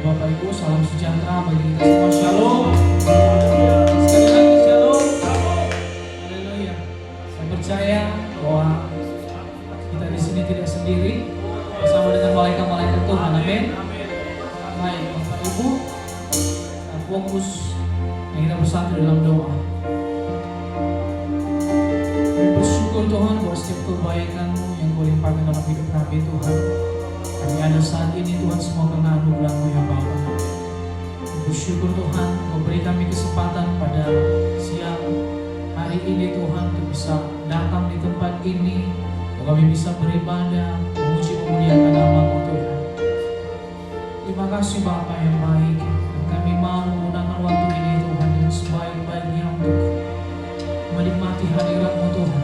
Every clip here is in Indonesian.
Bapak Ibu, salam sejahtera bagi kita semua. Shalom. Sekali lagi shalom. Haleluya. Saya percaya bahwa kita di sini tidak sendiri, bersama dengan malaikat-malaikat Tuhan. Amin. Baik, Bapak Ibu, kita fokus yang kita bersatu dalam doa. Kami bersyukur Tuhan buat setiap kebaikan-Mu yang Kau limpahkan dalam hidup kami Tuhan. Kami ada saat ini Tuhan semua karena anugerah-Mu yang Bapa. Bersyukur Tuhan Kau beri kami kesempatan pada siang hari ini Tuhan untuk bisa datang di tempat ini, untuk kami bisa beribadah, memuji memuliakan nama-Mu Tuhan. Terima kasih Bapa yang baik, dan kami mau menggunakan waktu ini Tuhan dengan sebaik-baiknya untuk menikmati hadirat-Mu Tuhan,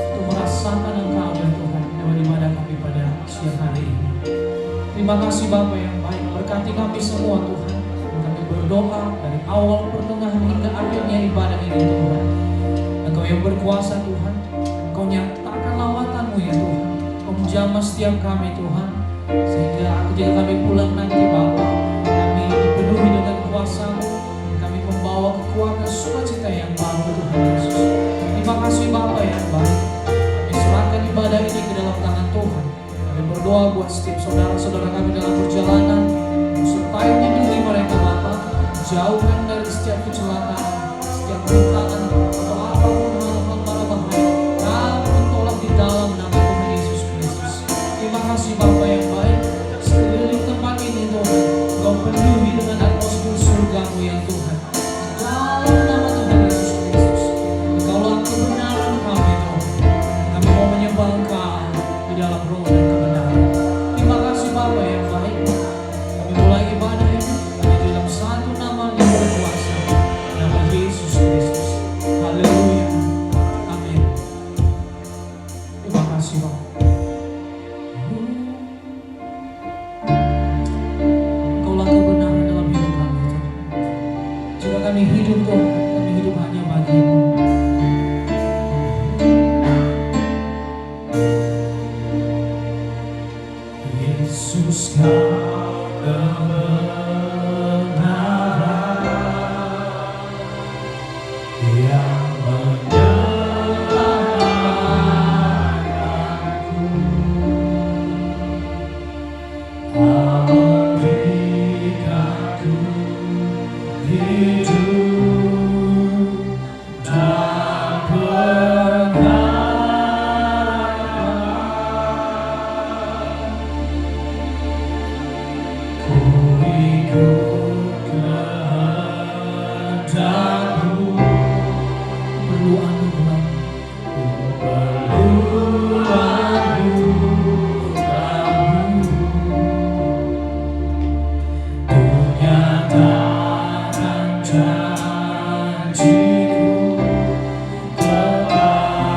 untuk merasakan Engkau ya Tuhan dalam ibadah kami pada siang hari ini. Terima kasih Bapa yang baik, berkati kami semua Tuhan. Kami berdoa dari awal, pertengahan hingga akhirnya ibadah ini Tuhan. Engkau yang berkuasa Tuhan, Engkau nyatakan lawatan-Mu ya Tuhan. Engkau menjamah setiap kami Tuhan, sehingga ketika kami pulang nanti Bapa, kami dipenuhi dengan kuasa-Mu, kami membawa kekuatan sukacita yang baru Tuhan Yesus. Terima kasih Bapa yang baik, kami serahkan ibadah ini ke dalam tangan Tuhan. Kami berdoa buat setiap saudara-saudara kami dalam perjalanan, sertai lindungi mereka Bapa, jauhkan dari setiap kecelakaan, setiap rintangan atau apapun hal-hal para bahaya. Kami tolak di dalam nama Tuhan Yesus Kristus. Terima kasih Bapa yang baik, sekeliling tempat ini Tuhan, Kau penuhi dengan atmosfer surga-Mu yang Tuhan. Dalam nama Tuhan Yesus Kristus, Engkaulah kebenaran kami Tuhan. Kami mau menyembah Engkau di dalam roh dan kebenaran. Terima kasih Bapa yang baik. Kami mulai ibadah ini hanya di dalam satu nama yang berkuasa, nama Yesus Kristus. Haleluya. Amin. Terima kasih Bapa. Engkaulah kebenaran dalam hidup kami Tuhan. Jika kami hidup Tuhan, kami hidup hanya bagi-Mu. Yesus Kau kebenaran yang menyelamatkanku. Memberikanku hidup dan pengharapan. Ku ikut kehendak-Mu, perlu anugerah, perlu anugerah-Mu. Ku nyatakan janji-Ku kepadamu.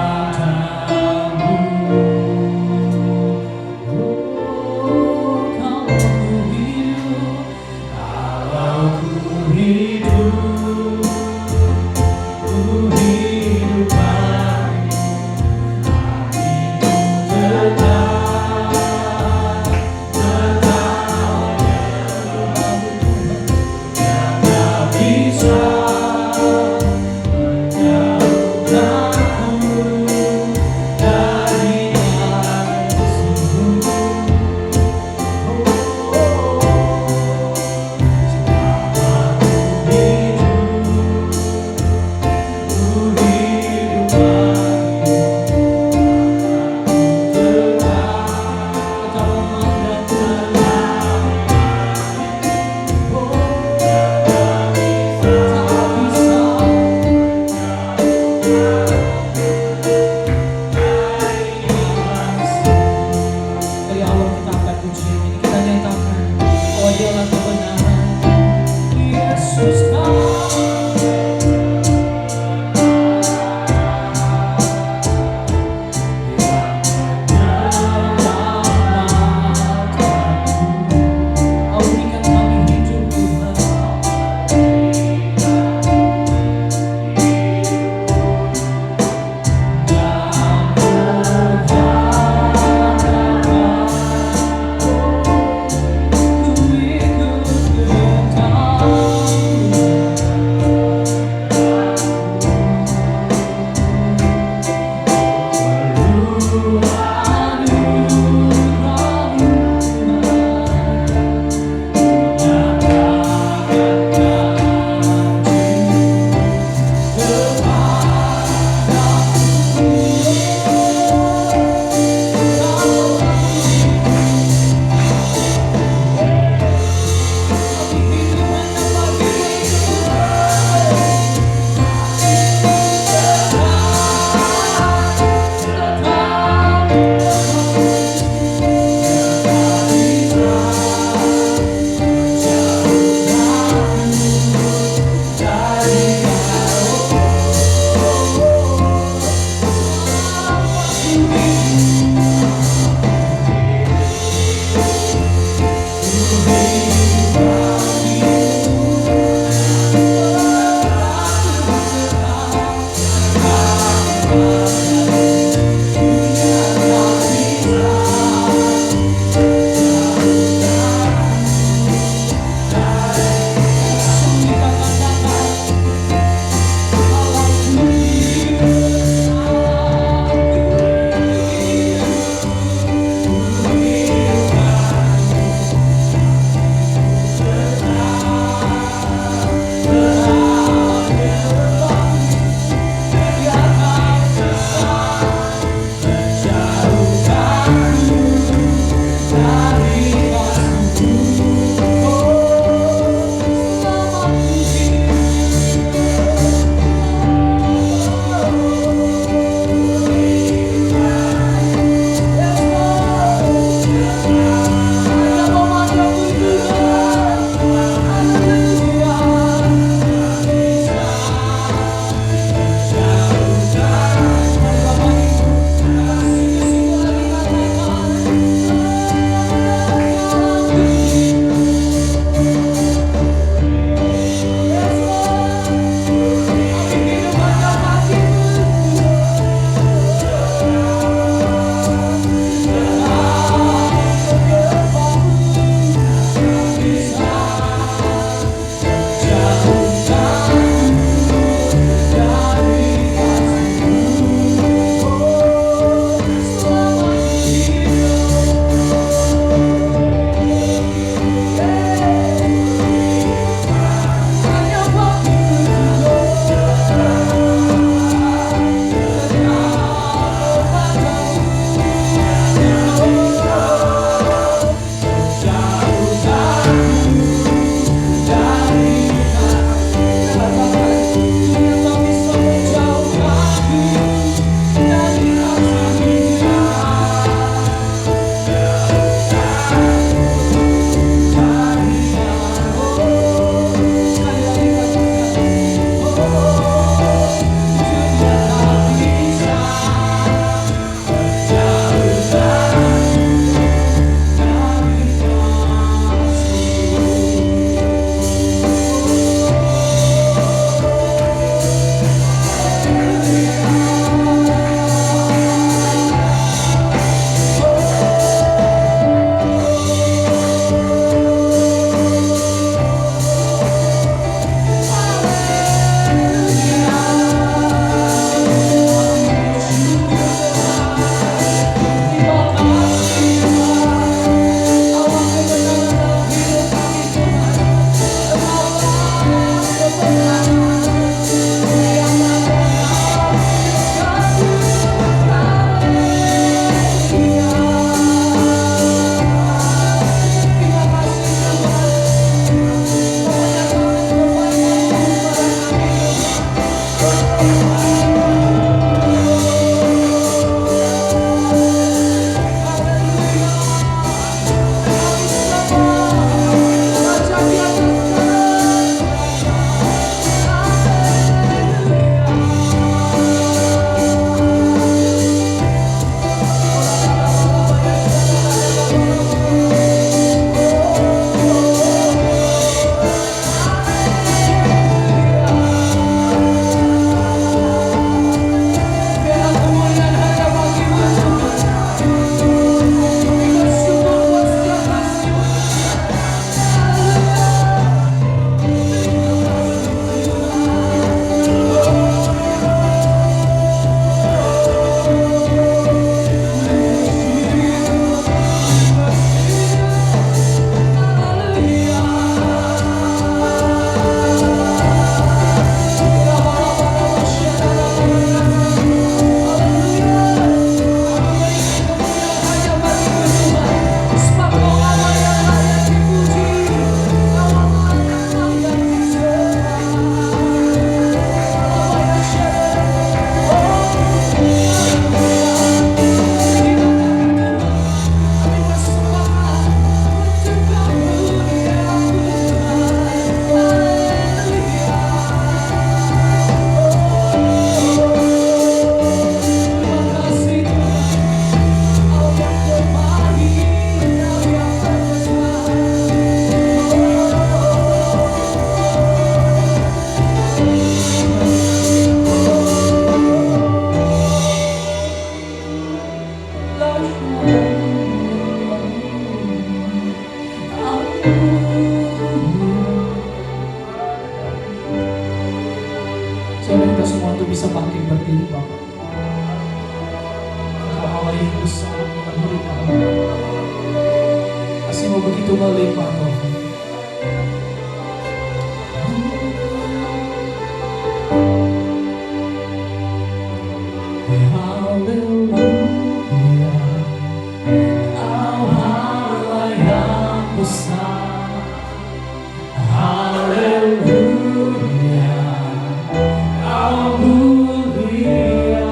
Kalau ku hidup, ku hidup bagi-Mu. Hatiku tetap yang tak bisa menjauhkanku dari kasih-Mu. Dari awal kita angkat pujian ini, kita nyatakan bahwa Dialah kebenaran. Yesus Kau Kau berikan kami hidup Tuhan. Dan berharap diri Bapa. Engkau Allah yang besar dalam hidup kami. Kasih-Mu begitu melimpah Tuhan. Haleluya, Engkau Allah yang besar. Haleluya, Engkau mulia.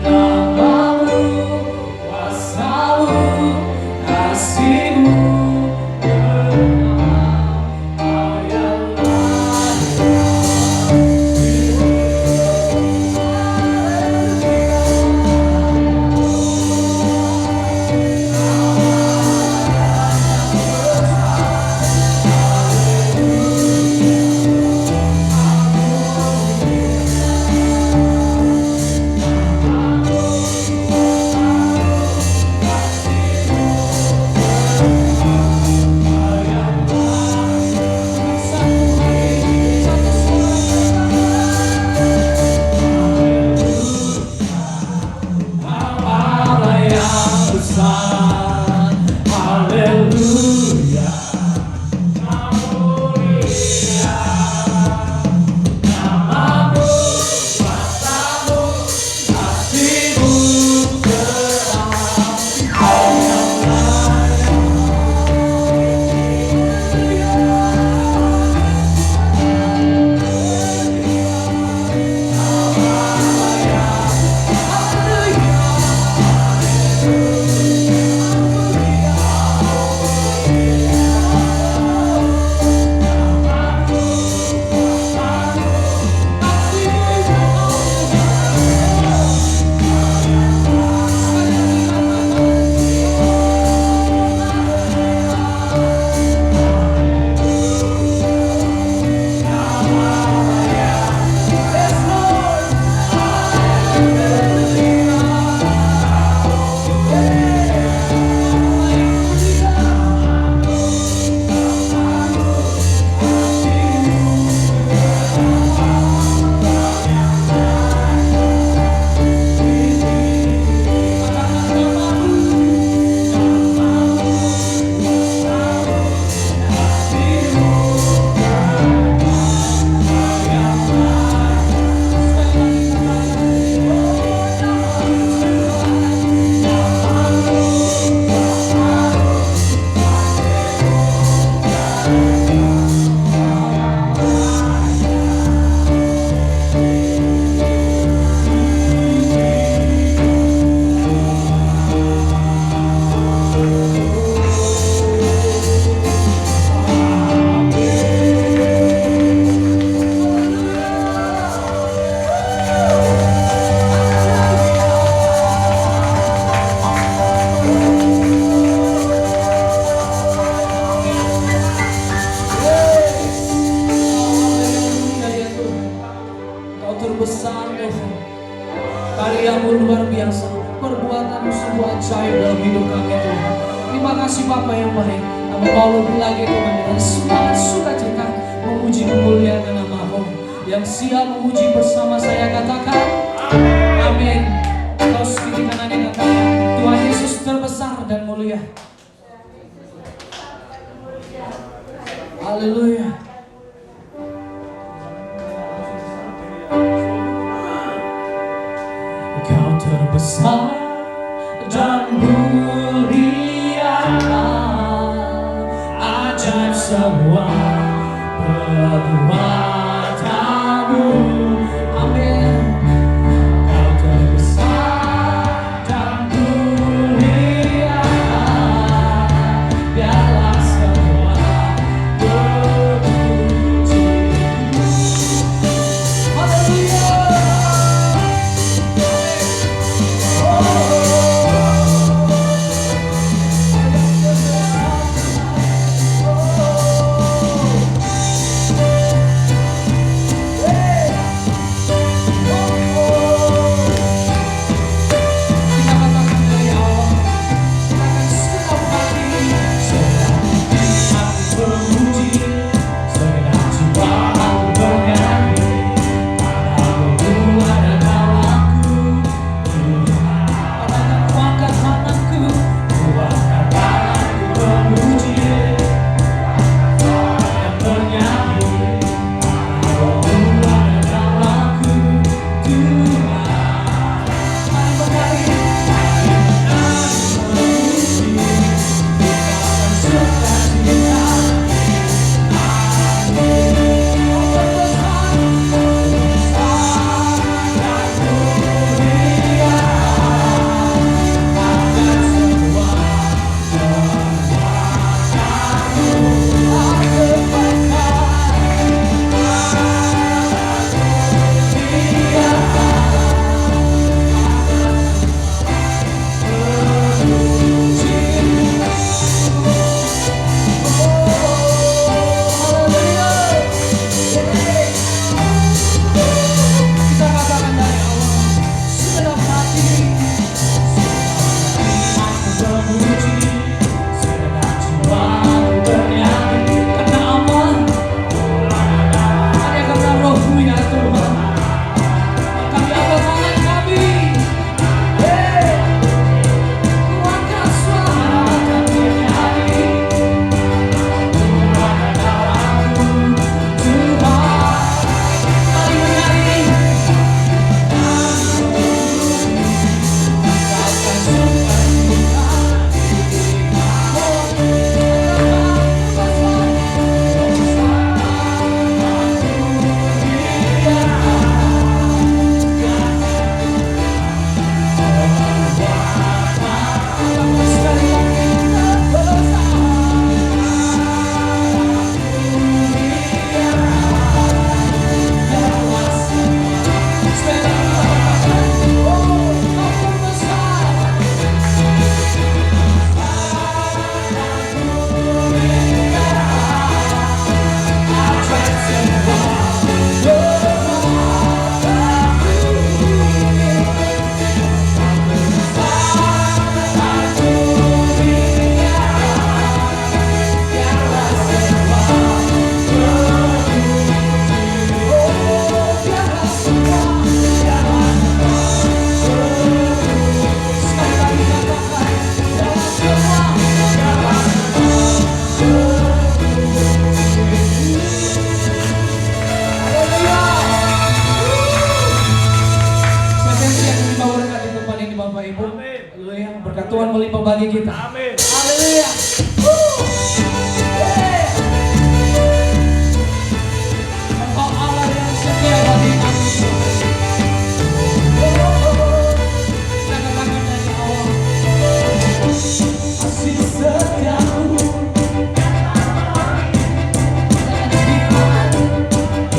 Namamu, kuasa-Mu, kasih-Mu terbesar Tuhan. Karya-Mu luar biasa, perbuatan-Mu sungguh ajaib dalam hidup kami Tuhan. Terima kasih Bapa yang baik. Kami mau lebih lagi Tuhan dengan semangat sukacita memuji memuliakan nama-Mu. Yang siap memuji bersama saya katakan amin. Kau sekiri kanan katakan Tuhan Yesus terbesar dan mulia. Haleluya. Kau terbesar dan mulia, ajaib semua perbuatan-Mu. Amin. Kau terbesar dan mulia, biarlah semua memuji. Haleluya. kita. Amin. Haleluya. Engkau Allah yang setia bagi kami. Jangan tangan dari Allah. Kasih setiamu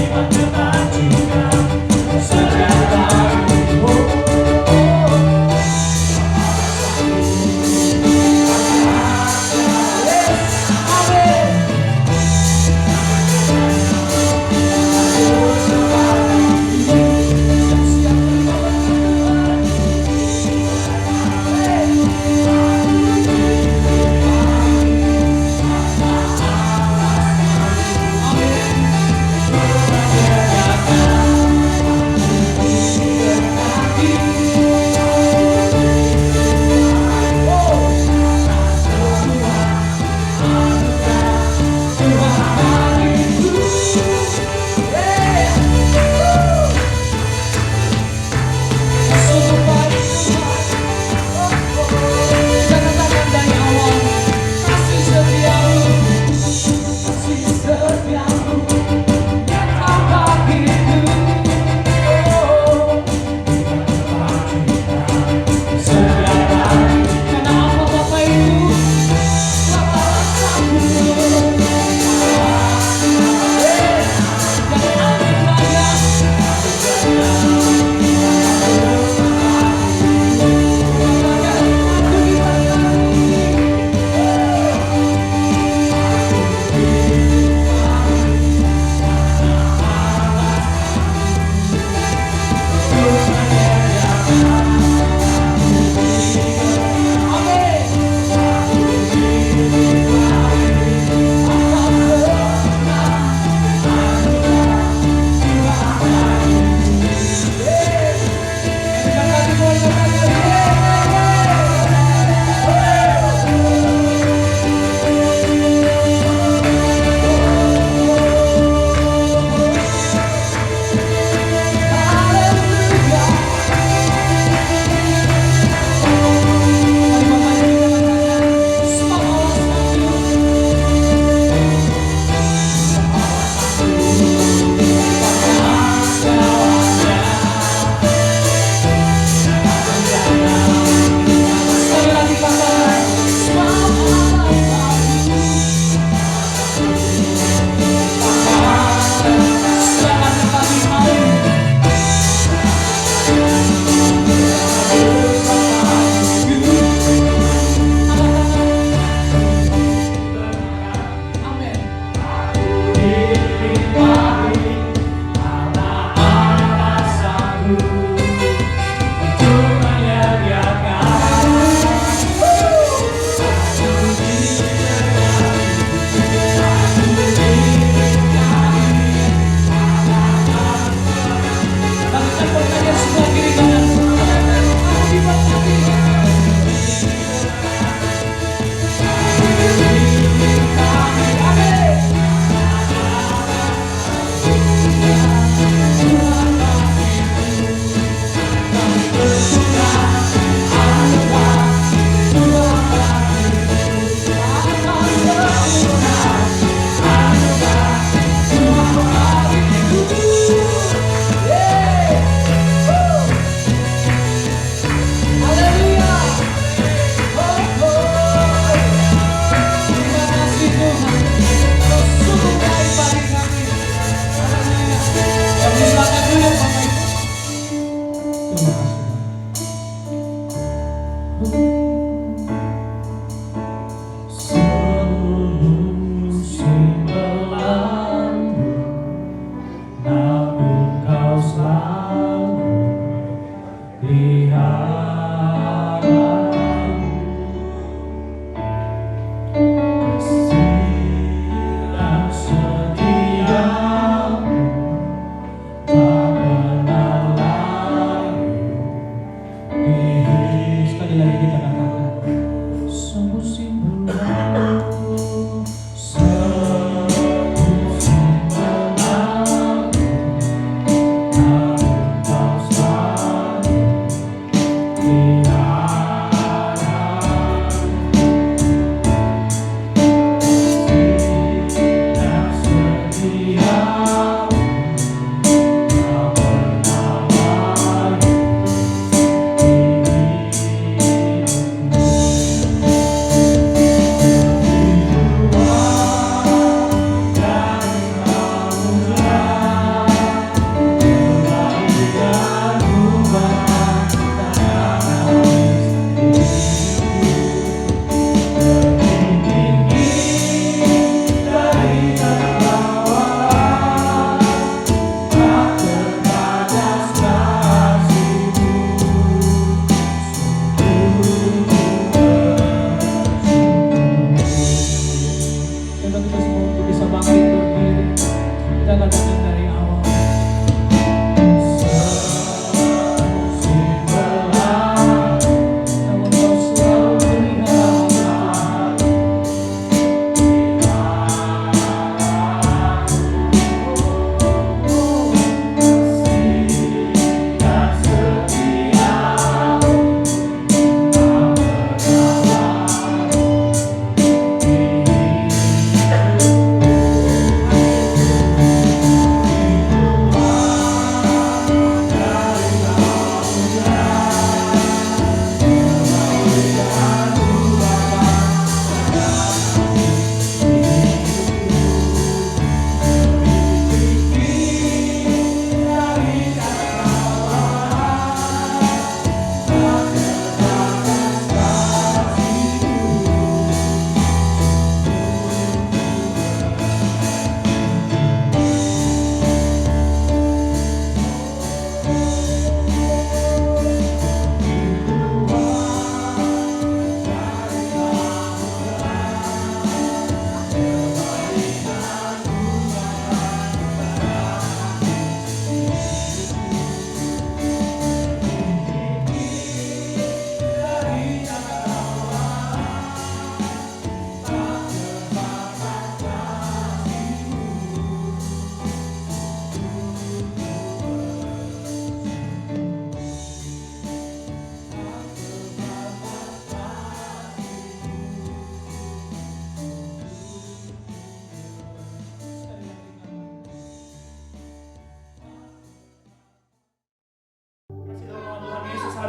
iman depan juga setiap hari.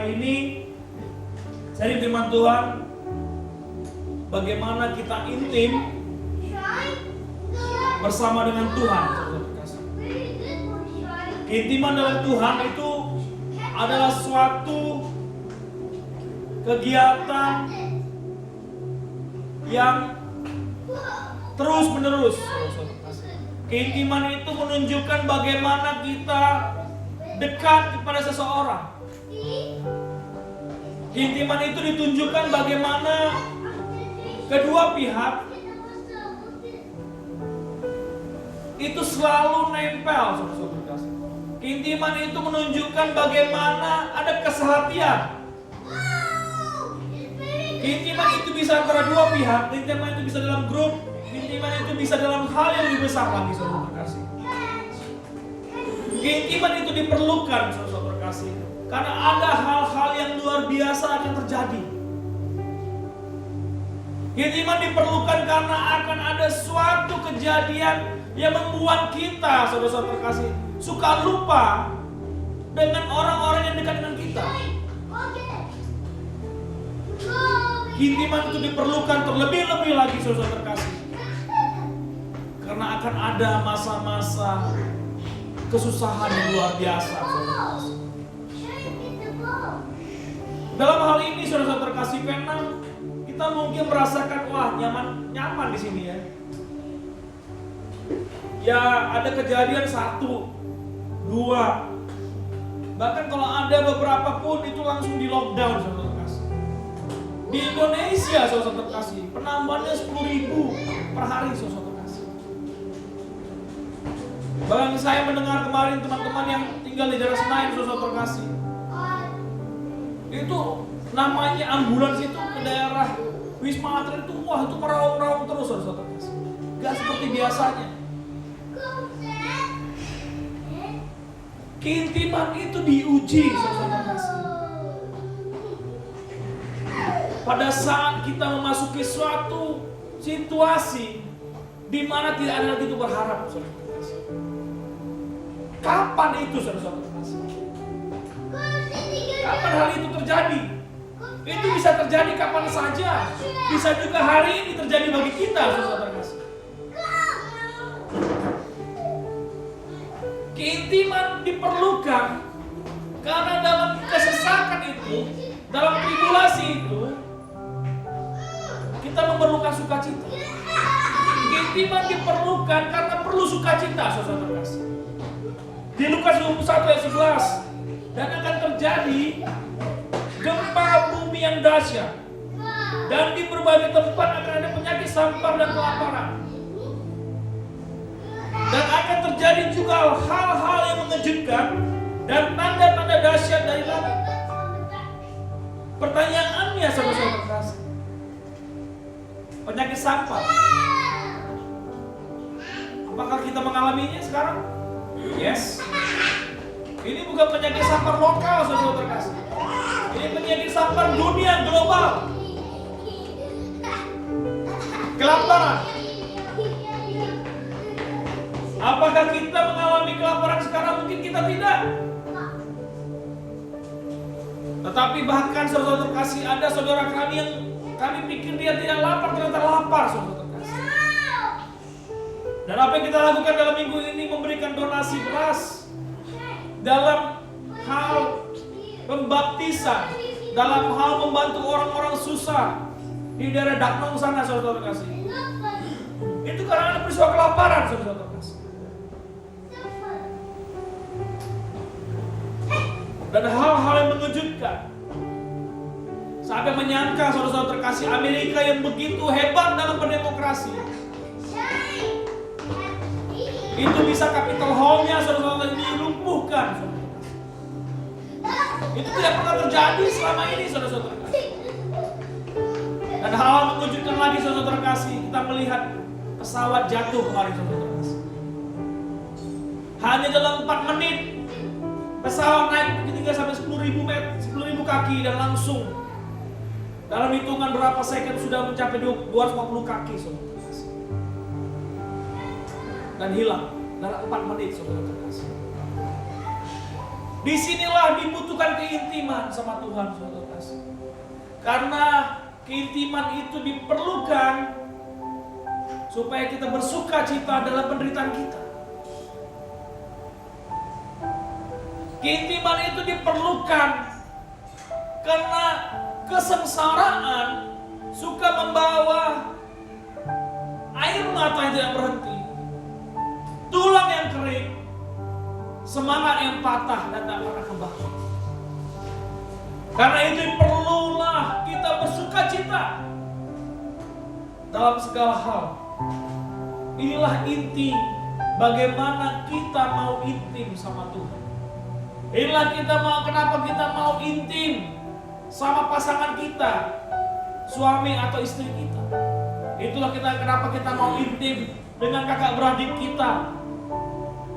hari ini saya firman Tuhan, bagaimana kita intim bersama dengan Tuhan. Keintiman dalam Tuhan itu adalah suatu kegiatan yang terus menerus. Keintiman itu menunjukkan bagaimana kita dekat kepada seseorang. Keintiman itu ditunjukkan bagaimana kedua pihak itu selalu nempel. Keintiman itu menunjukkan bagaimana ada kesehatian. Keintiman itu bisa antara dua pihak, keintiman itu bisa dalam grup, keintiman itu bisa dalam hal yang lebih besar lagi, saudara terkasih. Keintiman itu diperlukan, saudara terkasih, karena ada hal-hal yang luar biasa akan terjadi. Keintiman diperlukan karena akan ada suatu kejadian yang membuat kita, saudara terkasih, suka lupa dengan orang-orang yang dekat dengan kita. Keintiman itu diperlukan terlebih-lebih lagi, saudara terkasih, karena akan ada masa-masa kesusahan yang luar biasa, saudara terkasih. Dalam hal ini, saudara terkasih, memang kita mungkin merasakan wah nyaman di sini ya. Ya ada kejadian 1, 2, bahkan kalau ada beberapa pun itu langsung di lockdown, saudara terkasih. Di Indonesia, saudara terkasih, penambahannya 10.000 per hari, saudara terkasih. Bahkan saya mendengar kemarin teman-teman yang tinggal di daerah Senayan, saudara terkasih, itu namanya ambulans itu ke daerah Wisma Atlet itu, wah itu meraung-raung terus, saudara terkasih. Gak seperti biasanya. Keintiman itu diuji, saudara terkasih. Pada saat kita memasuki suatu situasi di mana tidak ada lagi itu berharap, saudara terkasih. Kapan itu, saudara terkasih? Kapan hal itu terjadi? Itu bisa terjadi kapan saja. Bisa juga hari ini terjadi bagi kita, saudara terkasih. Keintiman diperlukan karena dalam kesesakan itu, dalam tribulasi itu, kita memerlukan sukacita. Keintiman diperlukan karena perlu sukacita, saudara terkasih. Di Lukas 21 ayat 11, dan akan terjadi gempa bumi yang dahsyat, dan di berbagai tempat akan ada penyakit sampar dan kelaparan. Dan akan terjadi juga hal-hal yang mengejutkan dan tanda-tanda dahsyat dari langit. Pertanyaannya, saudara-saudara terkasih, penyakit sampar, apakah kita mengalaminya sekarang? Yes. Ini bukan penyakit sampar lokal, saudara terkasih. Ini penyakit sampar dunia global. Kelaparan. Apakah kita mengalami kelaparan sekarang? Mungkin kita tidak. Tetapi bahkan, saudara terkasih, ada saudara kami yang kami pikir dia tidak lapar, ternyata lapar, saudara terkasih. Dan apa yang kita lakukan dalam minggu ini, memberikan donasi beras dalam hal pembaptisan, dalam hal membantu orang-orang susah di daerah Daknong sana, saudara terkasih. Itu karena ada peristiwa kelaparan, saudara terkasih. Dan hal-hal yang mengejutkan. Sampai menyangka, saudara terkasih, Amerika yang begitu hebat dalam berdemokrasi, itu bisa Capitol Hall-nya, saudara dilumpuhkan, saudara. Itu tidak pernah terjadi selama ini, saudara terkasih. Dan hal mengejutkan lagi, saudara terkasih, kita melihat pesawat jatuh kemarin, saudara terkasih. Hanya dalam 4 menit pesawat naik ketinggian sampai 10.000 meter, 10.000 kaki, dan langsung dalam hitungan berapa second sudah mencapai 250 kaki, saudara terkasih. Dan hilang dalam 4 menit, saudara terkasih. Disinilah dibutuhkan keintiman sama Tuhan, saudara kasih. Karena keintiman itu diperlukan supaya kita bersuka cita dalam penderitaan kita. Keintiman itu diperlukan karena kesengsaraan suka membawa air mata yang tidak berhenti, tulang yang kering, semangat yang patah dan tak pernah kembali. Karena itu perlulah kita bersuka cita dalam segala hal. Inilah inti bagaimana kita mau intim sama Tuhan. Inilah kenapa kita mau intim sama pasangan kita, suami atau istri kita. Itulah kenapa kita mau intim dengan kakak beradik kita.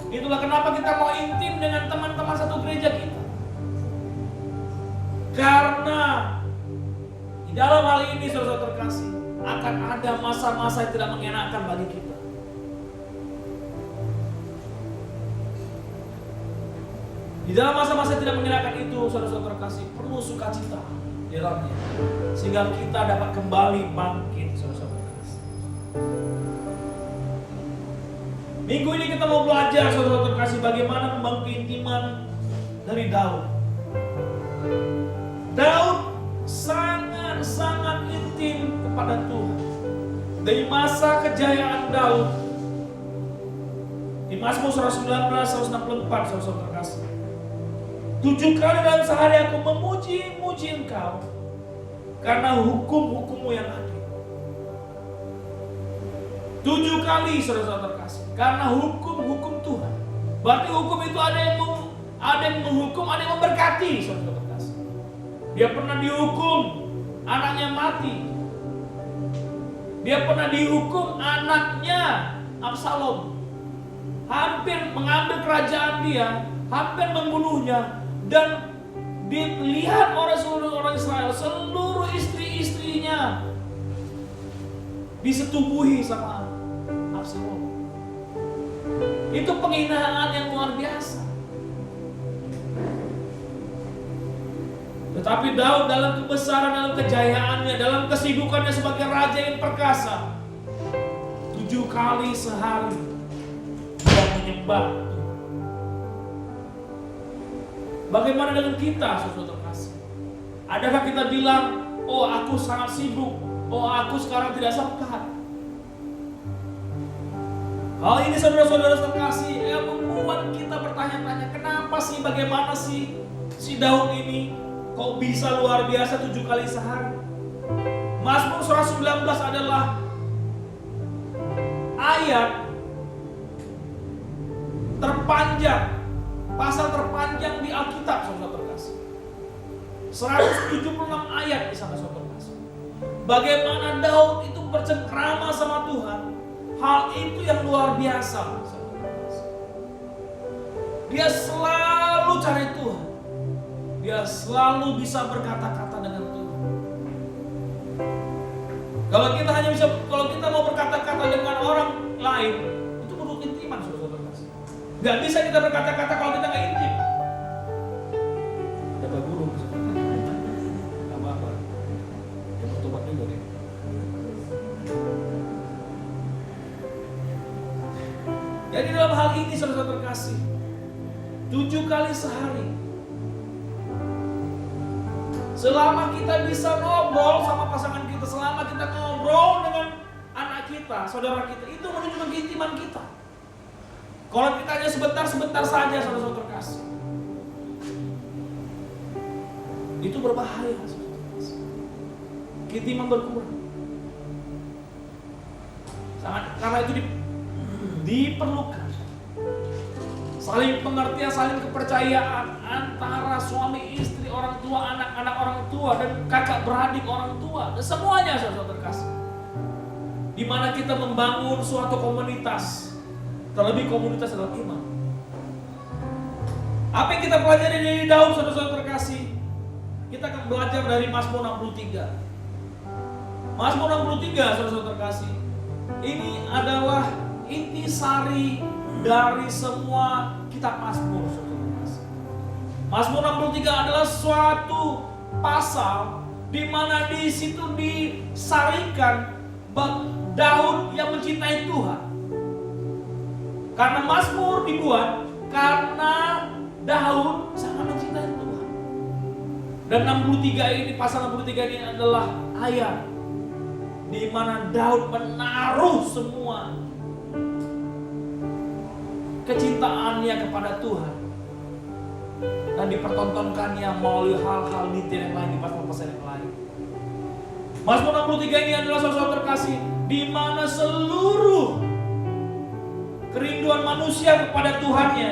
Itulah kenapa kita mau intim dengan teman-teman satu gereja kita. Karena di dalam hal ini saudara terkasih, akan ada masa-masa yang tidak mengenakan bagi kita. Di dalam masa-masa tidak mengenakan itu, saudara-saudara terkasih, perlu sukacita di dalamnya, sehingga kita dapat kembali bangkit, saudara-saudara terkasih. Minggu ini kita mau belajar, saudara terkasih, bagaimana membangun keintiman dari Daud. Daud sangat-sangat intim kepada Tuhan. Dari masa kejayaan Daud, di Mazmur 119, 164, saudara terkasih. 7 kali dalam sehari aku memuji Engkau karena hukum-hukum-Mu yang adil. 7 kali saudara terkasih, karena hukum-hukum Tuhan. Berarti hukum itu ada yang menghukum, ada yang memberkati, saudara terkasih. Dia pernah dihukum, anaknya mati. Dia pernah dihukum, anaknya Absalom hampir mengambil kerajaan dia, hampir membunuhnya. Dan dilihat oleh seluruh orang Israel, seluruh istri-istrinya disetubuhi sama Absalom. Itu penghinaan yang luar biasa. Tetapi Daud dalam kebesaran, dalam kejayaannya, dalam kesibukannya sebagai raja yang perkasa, 7 kali sehari dia menyembah. Bagaimana dengan kita, saudara terkasih? Adakah kita bilang, oh aku sangat sibuk, oh aku sekarang tidak sempat? Hal ini saudara-saudara terkasih yang membuat kita bertanya-tanya, kenapa sih, bagaimana sih si Daud ini kok bisa luar biasa 7 kali sehari? Mazmur 119 adalah ayat terpanjang, pasal terpanjang di Alkitab, saudara terkasih. 176 ayat di sana, saudara terkasih. Bagaimana Daud itu bercengkrama sama Tuhan, hal itu yang luar biasa, saudara terkasih. Dia selalu cari Tuhan. Dia selalu bisa berkata-kata dengan Tuhan. Kalau kita mau berkata-kata dengan orang lain, itu perlu intiman, saudara terkasih. Gak bisa kita berkata-kata kalau kita gak intim. Kata guru, gak apa-apa. Dia mau tobat juga deh. Jadi dalam hal ini saudara terkasih, 7 kali sehari, selama kita bisa ngobrol sama pasangan kita, selama kita ngobrol dengan anak kita, saudara kita, itu menunjukkan keintiman kita. Kalau kita hanya sebentar-sebentar saja, saudara terkasih, itu berbahaya, saudara terkasih. Keintiman berkurang. Karena itu diperlukan saling pengertian, saling kepercayaan antara suami istri, orang tua, anak-anak orang tua, dan kakak beradik orang tua, dan semuanya, saudara terkasih. Di mana kita membangun suatu komunitas, terlebih komunitas dalam iman. Apa yang kita pelajari dari Daud, saudara terkasih? Kita akan belajar dari Mazmur 63. Mazmur 63, saudara terkasih, ini adalah intisari dari semua kitab Mazmur, saudara terkasih. Mazmur 63 adalah suatu pasal di mana di situ disarikan Daud yang mencintai Tuhan. Karena Mazmur dibuat karena Daud sangat mencintai Tuhan. Dan 63 ini, pasal 63 ini adalah ayat di mana Daud menaruh semua kecintaannya kepada Tuhan dan dipertontonkannya melalui hal-hal detail yang lain di pasal-pasal yang lain. Mazmur 63 ini adalah saudara terkasih di mana seluruh kerinduan manusia kepada Tuhannya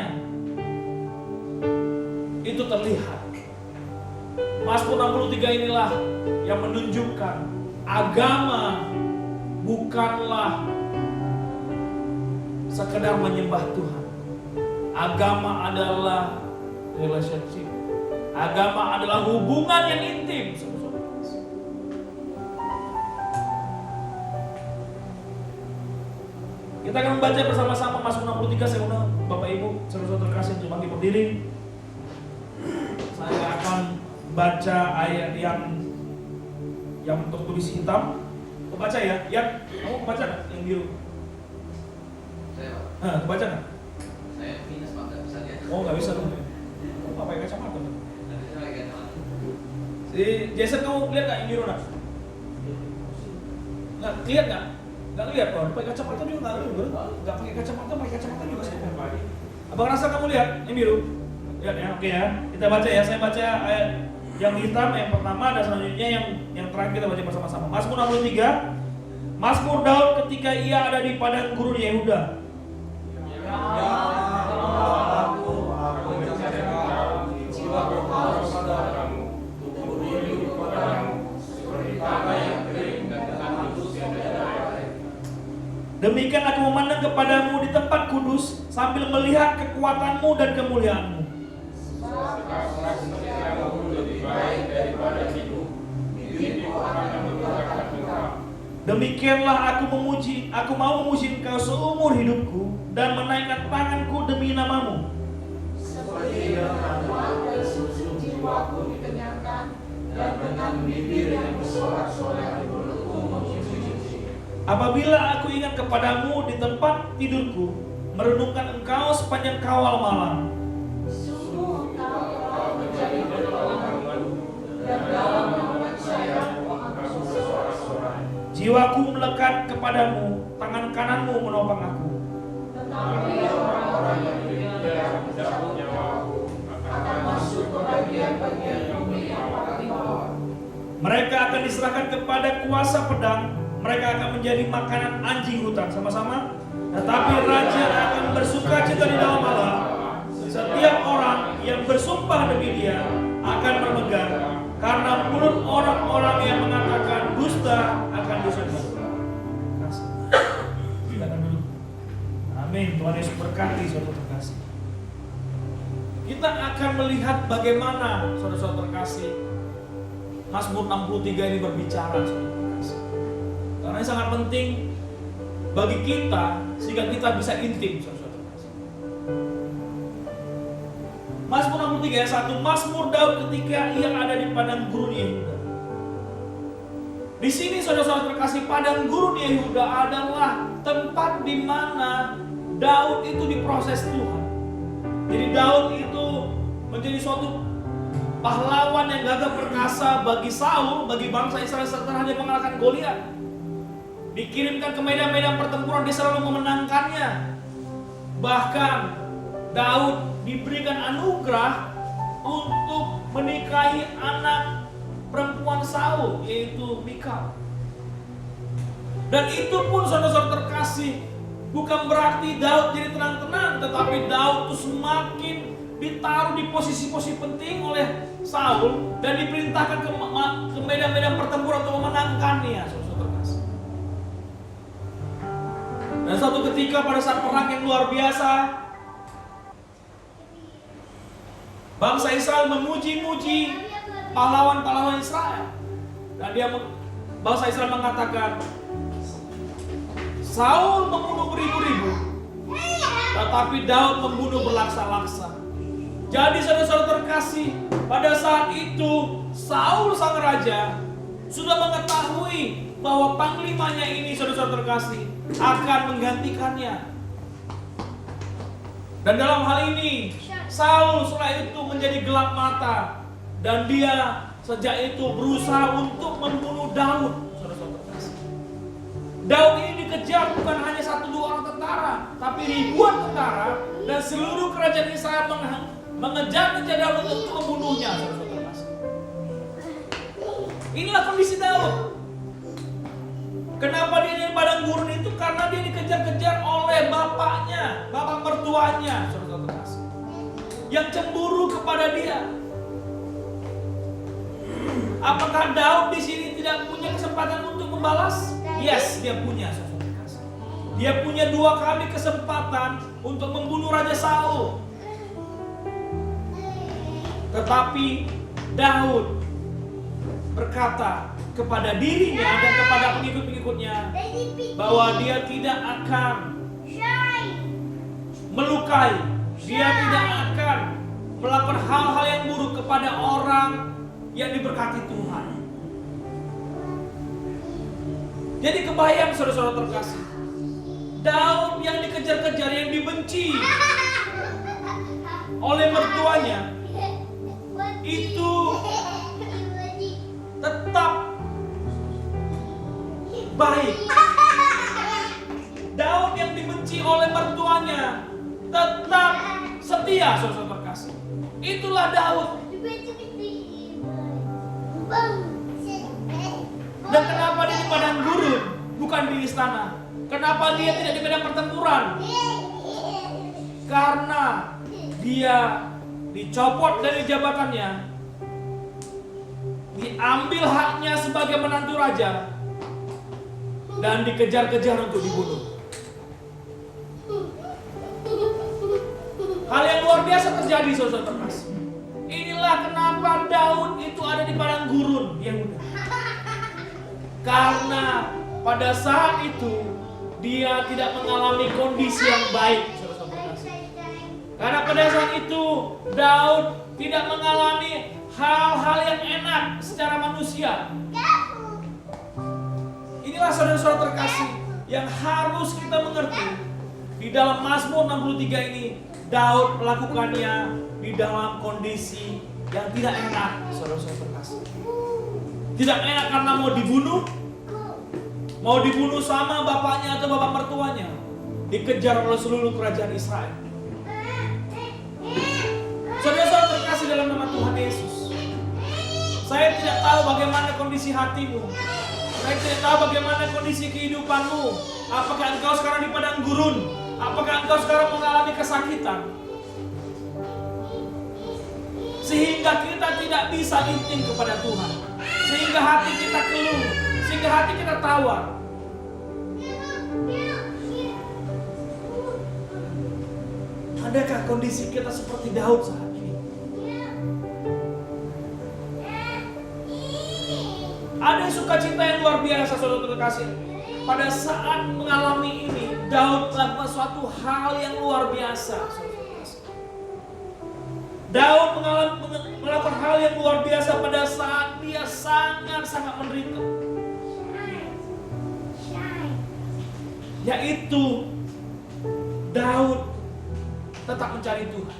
itu terlihat. Mazmur 63 inilah yang menunjukkan agama bukanlah sekedar menyembah Tuhan. Agama adalah relationship. Agama adalah hubungan yang intim. Kita akan membaca bersama-sama Mazmur 63. Saya undang Bapak Ibu, saudara terkasih untuk bangkit berdiri. Saya akan baca ayat yang tertulis hitam. Kau baca ya? Ya, kamu baca nggak? Yang biru. Saya. Baca nggak? Saya minus Pak, nggak bisa lihat. Oh, nggak bisa tuh. Oh, nggak pakai kacamata. Si Jason, kamu lihat nggak yang biru nak? Nggak lihat nggak? Nggak lihat kok. Pakai kacamata juga nggak lihat. Nggak pakai kacamata juga saya. Abang rasa kamu lihat yang biru? Lihat ya, oke ya. Kita baca ya. Saya baca ayat yang hitam yang pertama dan selanjutnya yang terakhir kita baca bersama-sama. Mazmur 63. Mazmur Daud ketika ia ada di padang gurun Yehuda. Demikian aku memandang kepadamu di tempat kudus sambil melihat kekuatanmu dan kemuliaanmu. Demikianlah aku mau memuji Engkau seumur hidupku dan menaikkan tanganku demi namamu. Seperti dengan doa dan susu jiwaku dikenyangkan dan dengan bibir yang bersorak-sorai mulutku memuji-muji. Apabila aku ingat kepadamu di tempat tidurku, merenungkan Engkau sepanjang kawal malam. Sungguh Engkau menjadi pertolonganku dan dalam naungan sayapmu aku bersorak-sorai. Jiwaku melekat kepadamu, tangan kananmu menopang aku. Tetapi orang-orang yang demikian menjauh nyawaku akan masuk ke bagian-bagian bumi yang paling bawah. Mereka akan diserahkan kepada kuasa pedang. Mereka akan menjadi makanan anjing hutan. Sama-sama. Tetapi raja akan bersuka cita di dalam Allah. Setiap orang yang bersumpah demi dia akan bermegah, karena mulut orang-orang yang mengatakan dusta akan disebut. Silakan dulu. Amin. Tuhan Yesus berkati saudara terkasih. Kita akan melihat bagaimana saudara-saudara terkasih Mazmur 63 ini berbicara saudara terkasih. Karena ini sangat penting bagi kita sehingga kita bisa intim saudara terkasih. Mazmur 63 ayat 1, Mazmur Daud ketika ia ada di padang gurun Yehuda. Di sini saudara-saudara terkasih, padang gurun Yehuda adalah tempat di mana Daud itu diproses Tuhan. Jadi Daud itu menjadi suatu pahlawan yang gagah perkasa bagi Saul, bagi bangsa Israel setelah dia mengalahkan Goliat. Dikirimkan ke medan-medan pertempuran, dia selalu memenangkannya. Bahkan Daud diberikan anugerah untuk menikahi anak perempuan Saul, yaitu Mikal. Dan itu pun saudara-saudara terkasih, bukan berarti Daud jadi tenang-tenang, tetapi Daud itu semakin ditaruh di posisi-posisi penting oleh Saul dan diperintahkan ke medan-medan pertempuran untuk memenangkannya, saudara-saudara terkasih. Dan suatu ketika pada saat perang yang luar biasa, bangsa Israel memuji-muji pahlawan-pahlawan Israel. Dan bangsa Israel mengatakan, Saul membunuh beribu-ribu, tetapi Daud membunuh berlaksa-laksa. Jadi saudara-saudara terkasih, pada saat itu Saul sang raja sudah mengetahui bahwa panglimanya ini, saudara-saudara terkasih, akan menggantikannya. Dan dalam hal ini Saul setelah itu menjadi gelap mata, dan dia sejak itu berusaha untuk membunuh Daud. Saudara-saudara terkasih, Daud ini dikejar bukan hanya 1-2 orang tentara, tapi ribuan tentara, dan seluruh kerajaan Israel mengejar-ngejar Daud untuk membunuhnya. Saudara-saudara terkasih, inilah kondisi Daud. Kenapa dia di padang gurun itu? Karena dia dikejar-kejar oleh bapaknya, bapak mertuanya, saudara-saudara terkasih, yang cemburu kepada dia. Apakah Daud di sini tidak punya kesempatan untuk membalas? Yes, dia punya, saudara terkasih. Dia punya 2 kali kesempatan untuk membunuh Raja Saul. Tetapi Daud berkata kepada dirinya dan kepada pengikut-pengikutnya bahwa dia tidak akan melukai, dia tidak akan melakukan hal-hal yang buruk kepada orang yang diberkati Tuhan. Jadi kebayang saudara-saudara terkasih, Daud yang dikejar-kejar, yang dibenci oleh mertuanya, itu tetap baik. Daud yang dibenci oleh mertuanya tetap setia, saudara terkasih. Itulah Daud. Dan kenapa dia di padang gurun, bukan di istana? Kenapa dia tidak di medan pertempuran? Karena dia dicopot dari jabatannya, diambil haknya sebagai menantu raja, dan dikejar-kejar untuk dibunuh. Hal yang luar biasa terjadi, saudara terkasih. Inilah kenapa Daud itu ada di padang gurun, Yehuda. Karena pada saat itu dia tidak mengalami kondisi yang baik, saudara terkasih. Karena pada saat itu Daud tidak mengalami hal-hal yang enak secara manusia. Inilah saudara-saudara terkasih yang harus kita mengerti. Di dalam Mazmur 63 ini, Daud melakukannya di dalam kondisi yang tidak enak, saudara-saudara terkasih. Tidak enak karena mau dibunuh sama bapaknya atau bapak mertuanya, dikejar oleh seluruh kerajaan Israel. Saudara-saudara terkasih dalam nama Tuhan Yesus, saya tidak tahu bagaimana kondisi hatimu. Saya tidak tahu bagaimana kondisi kehidupanmu. Apakah engkau sekarang di padang gurun? Apakah engkau sekarang mengalami kesakitan? Sehingga kita tidak bisa intim kepada Tuhan. Sehingga hati kita keluh. Sehingga hati kita tawar. Adakah kondisi kita seperti Daud saat ini? Ada sukacita yang luar biasa, saudara terkasih. Pada saat mengalami ini, Daud melakukan suatu hal yang luar biasa, saudara terkasih. Daud melakukan hal yang luar biasa pada saat dia sangat-sangat menderita. Yaitu Daud tetap mencari Tuhan.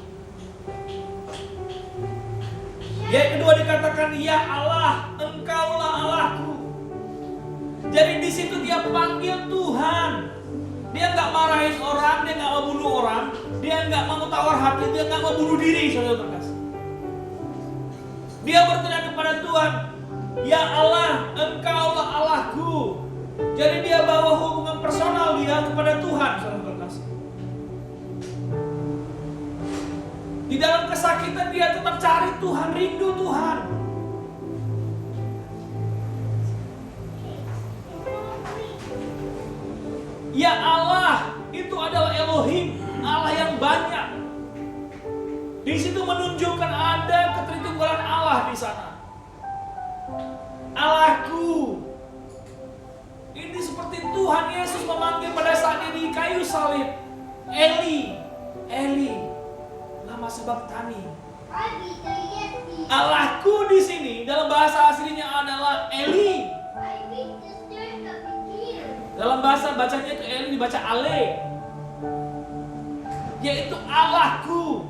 Yang kedua dikatakan, ya Allah, Engkaulah Allahku. Jadi di situ dia panggil Tuhan. Dia nggak marahin orang, dia nggak mau bunuh orang, dia nggak mau tawar hati, dia nggak mau bunuh diri, saudara terkasih. Dia berteriak kepada Tuhan, ya Allah, Engkaulah Allahku. Jadi dia bawa hubungan personal dia kepada Tuhan, saudara terkasih. Di dalam kesakitan dia tetap cari Tuhan, rindu Tuhan. Ya Allah, itu adalah Elohim, Allah yang banyak. Di situ menunjukkan ada ketritunggalan Allah di sana. Allahku. Ini seperti Tuhan Yesus memanggil pada saat dia di kayu salib. Eli, Eli, lama sabachthani. Allahku di sini dalam bahasa aslinya adalah Eli. Dalam bahasa bacanya itu Eli dibaca Ale, yaitu Allahku.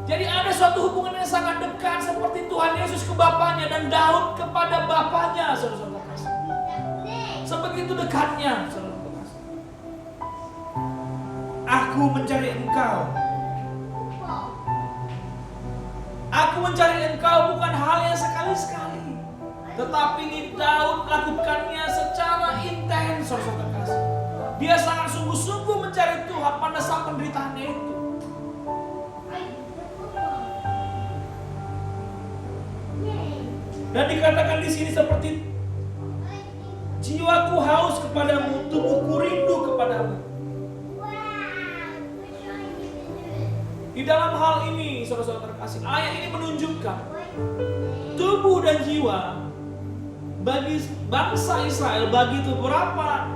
Jadi ada suatu hubungan yang sangat dekat seperti Tuhan Yesus ke Bapaknya dan Daud kepada Bapaknya, saudara-saudara kasih. Sebegitu dekatnya, saudara-saudara kasih. Aku mencari engkau. Aku mencari engkau bukan hal yang sekali-sekali, tetapi ini Daud lakukannya secara intens, saudara-saudara kasih. Dia sangat sungguh-sungguh mencari Tuhan pada saat penderitaannya itu. Dan dikatakan di sini seperti jiwaku haus kepadamu, tubuhku rindu kepadamu. Di dalam hal ini, saudara-saudara terkasih, ayat ini menunjukkan tubuh dan jiwa bagi bangsa Israel, bagi beberapa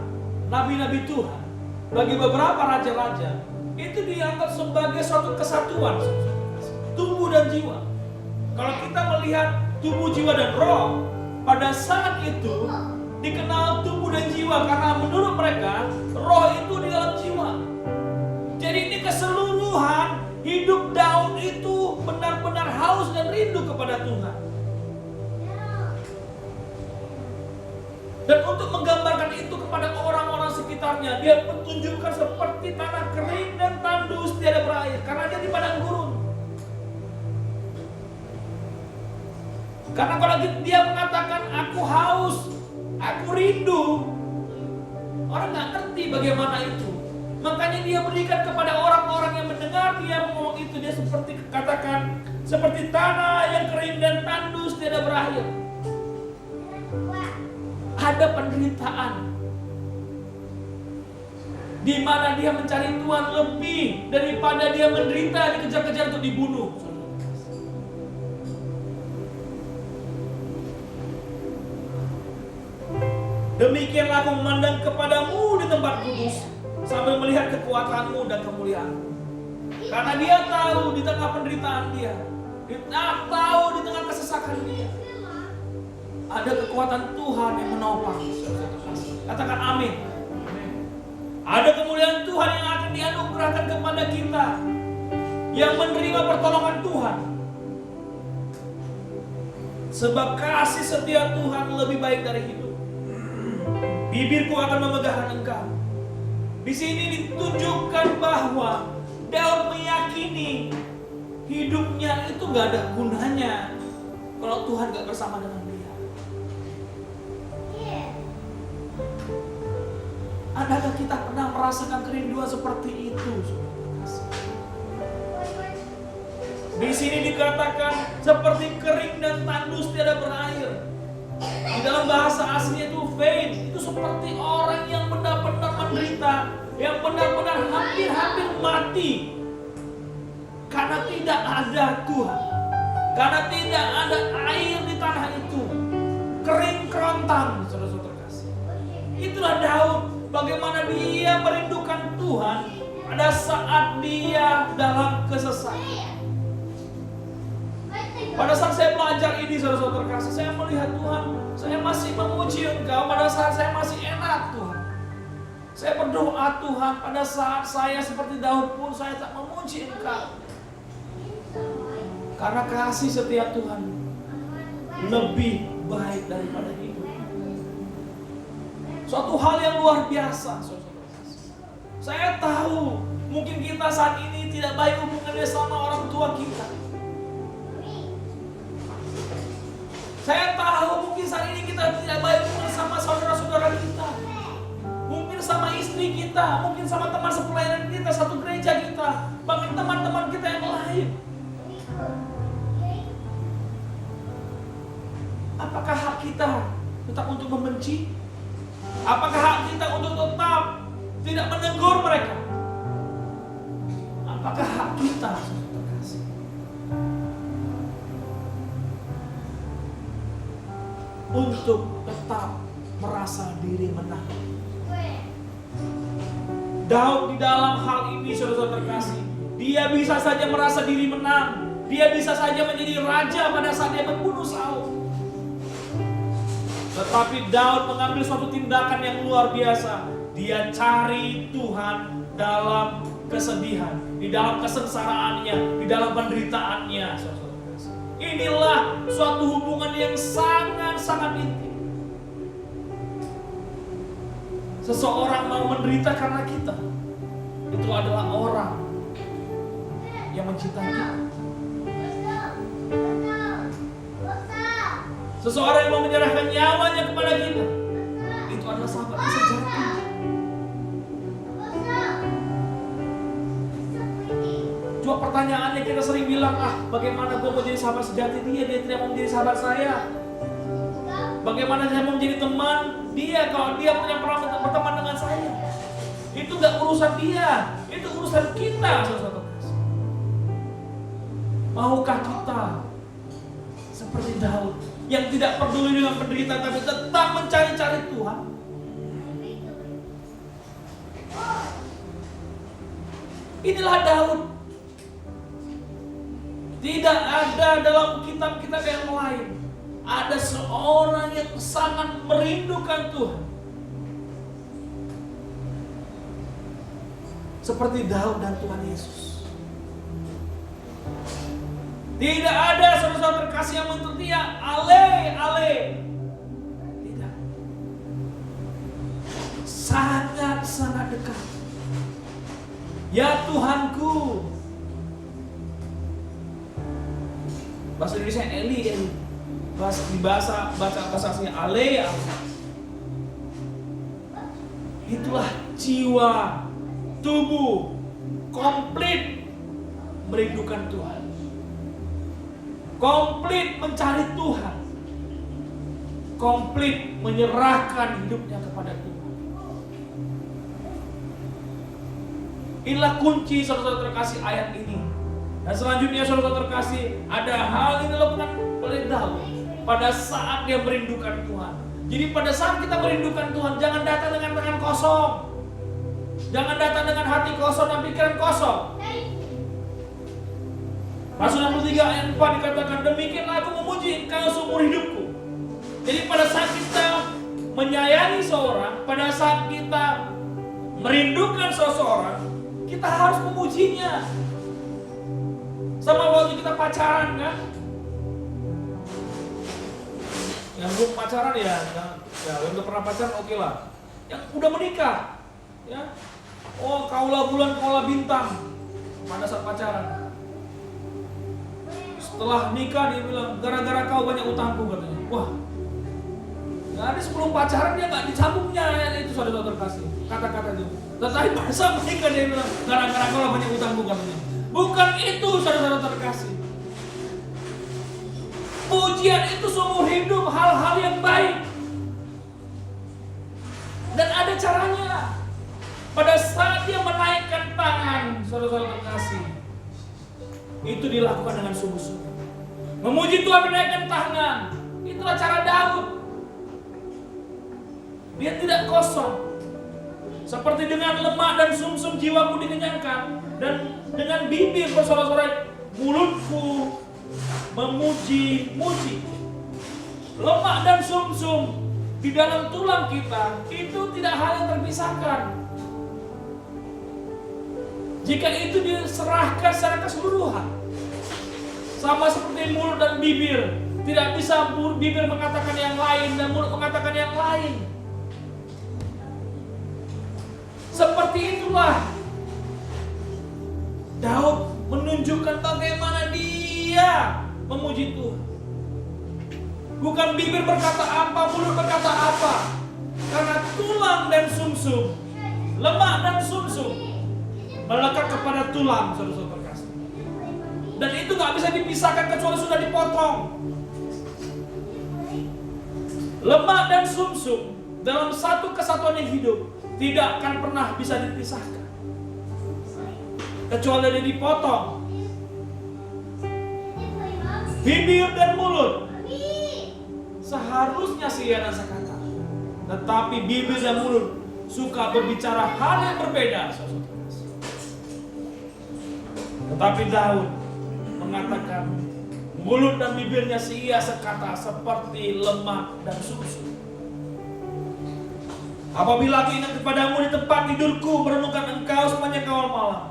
nabi-nabi Tuhan, bagi beberapa raja-raja, itu dianggap sebagai suatu kesatuan, saudara-saudara terkasih. Tubuh dan jiwa. Kalau kita melihat tubuh, jiwa, dan roh, pada saat itu dikenal tubuh dan jiwa karena menurut mereka roh itu di dalam jiwa. Jadi ini keseluruhan hidup Daud itu benar-benar haus dan rindu kepada Tuhan. Dan untuk menggambarkan itu kepada orang-orang sekitarnya, dia menunjukkan seperti tanah kering dan tandus tiada berair karena dia di padang gurun. Karena kalau dia mengatakan aku haus, aku rindu, orang nggak ngerti bagaimana itu. Makanya dia berikan kepada orang-orang yang mendengar dia ngomong itu, dia seperti katakan seperti tanah yang kering dan tandus tiada berakhir. Ada penderitaan di mana dia mencari Tuhan lebih daripada dia menderita dikejar-kejar untuk dibunuh. Demikianlah aku memandang kepadamu di tempat kudus sambil melihat kekuatanmu dan kemuliaanmu. Karena dia tahu di tengah penderitaan dia tahu di tengah kesesakan dia, ada kekuatan Tuhan yang menopang. Katakan amin. Ada kemuliaan Tuhan yang akan dianugerahkan kepada kita yang menerima pertolongan Tuhan. Sebab kasih setia Tuhan lebih baik dari hidup. Bibirku akan memegahkan engkau. Di sini ditunjukkan bahwa Daud meyakini hidupnya itu gak ada gunanya kalau Tuhan gak bersama dengan dia. Adakah kita pernah merasakan kerinduan seperti itu? Di sini dikatakan seperti kering dan tandus tiada berair. Di dalam bahasa aslinya itu faint, itu seperti orang yang benar-benar menderita, yang benar-benar hampir-hampir mati karena tidak ada Tuhan, karena tidak ada air di tanah itu, kering kerontang, saudara-saudara terkasih. Itulah Daud, bagaimana dia merindukan Tuhan pada saat dia dalam kesesakan. Pada saat saya belajar ini, saudara-saudara terkasih, saya melihat Tuhan, saya masih memuji Engkau pada saat saya masih enak, Tuhan. Saya berdoa, Tuhan, pada saat saya seperti Daud pun saya tak memuji Engkau. Karena kasih setiap Tuhan lebih baik daripada hidup. Suatu hal yang luar biasa, saudara-saudara terkasih. Saya tahu mungkin kita saat ini tidak baik hubungannya sama orang tua kita. Saya tahu mungkin saat ini kita tidak baik sama saudara-saudara kita, mungkin sama istri kita, mungkin sama teman sepelayanan kita, satu gereja kita, bahkan teman-teman kita yang lain. Apakah hak kita tetap untuk membenci? Apakah hak kita untuk tetap tidak menegur mereka? Apakah hak kita, saudara terkasih, untuk tetap merasa diri menang? Daud di dalam hal ini, saudara terkasih, dia bisa saja merasa diri menang Dia bisa saja menjadi raja pada saat dia membunuh Saul. Tetapi Daud mengambil suatu tindakan yang luar biasa. Dia cari Tuhan dalam kesedihan, di dalam kesengsaraannya, di dalam penderitaannya. Inilah suatu hubungan yang sangat-sangat intim. Seseorang mau menderita karena kita, itu adalah orang yang mencintai kita. Seseorang yang mau menyerahkan nyawanya kepada kita, itu adalah sahabat sejati. Cuma pertanyaannya kita sering bilang, bagaimana gue mau jadi sahabat sejati dia tidak mau menjadi sahabat saya. Bagaimana saya mau menjadi teman dia kalau dia punya pernah berteman dengan saya. Itu gak urusan dia, itu urusan kita. Maukah kita seperti Daud yang tidak peduli dengan penderitaan tapi tetap mencari-cari Tuhan? Inilah Daud. Tidak ada dalam kitab-kitab yang lain ada seorang yang sangat merindukan Tuhan seperti Daud dan Tuhan Yesus. Tidak ada saudara-saudara terkasih yang mentertia ale. Tidak. Sangat-sangat dekat. Ya Tuhanku. Bahasa Indonesia Eli. Bahasa aslinya ale. Itulah jiwa, tubuh, komplit merindukan Tuhan. Komplit mencari Tuhan. Komplit menyerahkan hidupnya kepada Tuhan. Inilah kunci saudara-saudara terkasih ayat ini. Dan selanjutnya saudara-saudara terkasih, ada hal yang dilakukan oleh Daud pada saat dia merindukan Tuhan. Jadi pada saat kita merindukan Tuhan, jangan datang dengan tangan kosong. Jangan datang dengan hati kosong dan pikiran kosong. Mazmur 63 ayat 4 dikatakan, demikianlah aku memuji Engkau seumur hidupku. Jadi pada saat kita menyayangi seorang, pada saat kita merindukan seseorang, kita harus memujinya. Sama waktu kita pacaran kan? Yang belum pacaran ya yang udah pernah pacaran oke lah. Yang udah menikah, ya, kaulah bulan, kaulah bintang pada saat pacaran. Setelah nikah dia bilang, gara-gara kau banyak utangku katanya. Wah, jadi sebelum pacaran dia nggak disambungnya itu saudara terkasih kata-kata itu. Tetapi pada saat menikah dia bilang, gara-gara kau banyak utangku katanya. Bukan itu saudara terkasih. Pujian itu seumur hidup, hal-hal yang baik. Dan ada caranya. Pada saat dia menaikkan tangan, saudara terkasih, itu dilakukan dengan sungguh-sungguh. Memuji Tuhan menaikkan tangan. Itulah cara Daud. Dia tidak kosong. Seperti dengan lemak dan sumsum jiwaku dikenyangkan. Dan dengan bibir bersorak-sorai, mulutku memuji-muji. Lemak dan sumsum di dalam tulang kita itu tidak hal yang terpisahkan. Jika itu diserahkan secara keseluruhan, sama seperti mulut dan bibir, tidak bisa bibir mengatakan yang lain dan mulut mengatakan yang lain. Seperti itulah Daud menunjukkan bagaimana dia memuji Tuhan. Bukan bibir berkata apa, mulut berkata apa. Karena tulang dan sumsum, lemak dan sumsum melekat kepada tulang, saudara-saudara terkasih. Dan itu gak bisa dipisahkan kecuali sudah dipotong. Lemak dan sumsum dalam satu kesatuan yang hidup tidak akan pernah bisa dipisahkan kecuali dia dipotong. Bibir dan mulut seharusnya sia dan sekata, tetapi bibir dan mulut suka berbicara hal yang berbeda. Tetapi Daud mengatakan, mulut dan bibirnya sia sekata seperti lemak dan susu. Apabila aku ingat kepadamu di tempat tidurku, merenungkan engkau sepanjang kawal malam.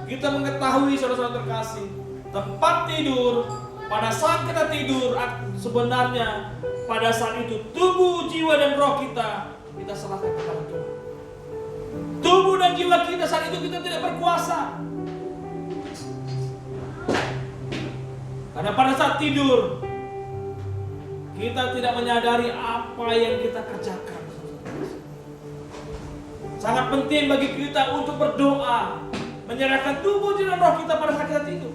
Kita mengetahui, saudara-saudara terkasih, tempat tidur, pada saat kita tidur, sebenarnya pada saat itu tubuh, jiwa, dan roh kita serahkan kepada Tuhan. Tubuh dan jiwa kita saat itu kita tidak berkuasa. Karena pada saat tidur, kita tidak menyadari apa yang kita kerjakan. Sangat penting bagi kita untuk berdoa, menyerahkan tubuh, jiwa, dan roh kita pada saat kita tidur.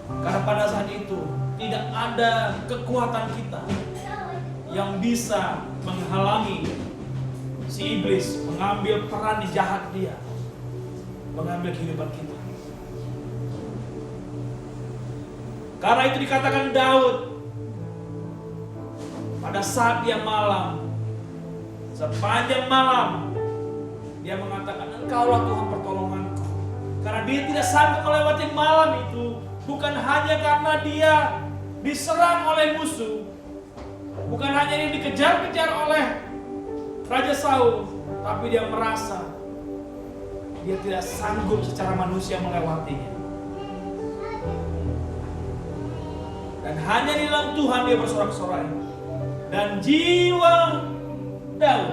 Karena pada saat itu tidak ada kekuatan kita yang bisa menghalangi si iblis mengambil peran di jahat dia, mengambil kehidupan kita. Karena itu dikatakan Daud pada saat dia malam, sepanjang malam dia mengatakan, Engkaulah Tuhan pertolonganku. Karena dia tidak sanggup melewati malam itu, bukan hanya karena dia diserang oleh musuh, bukan hanya dia dikejar-kejar oleh Raja Saul, tapi dia merasa dia tidak sanggup secara manusia melewatinya. Dan hanya di dalam Tuhan dia bersorak-sorai. Dan jiwa Daud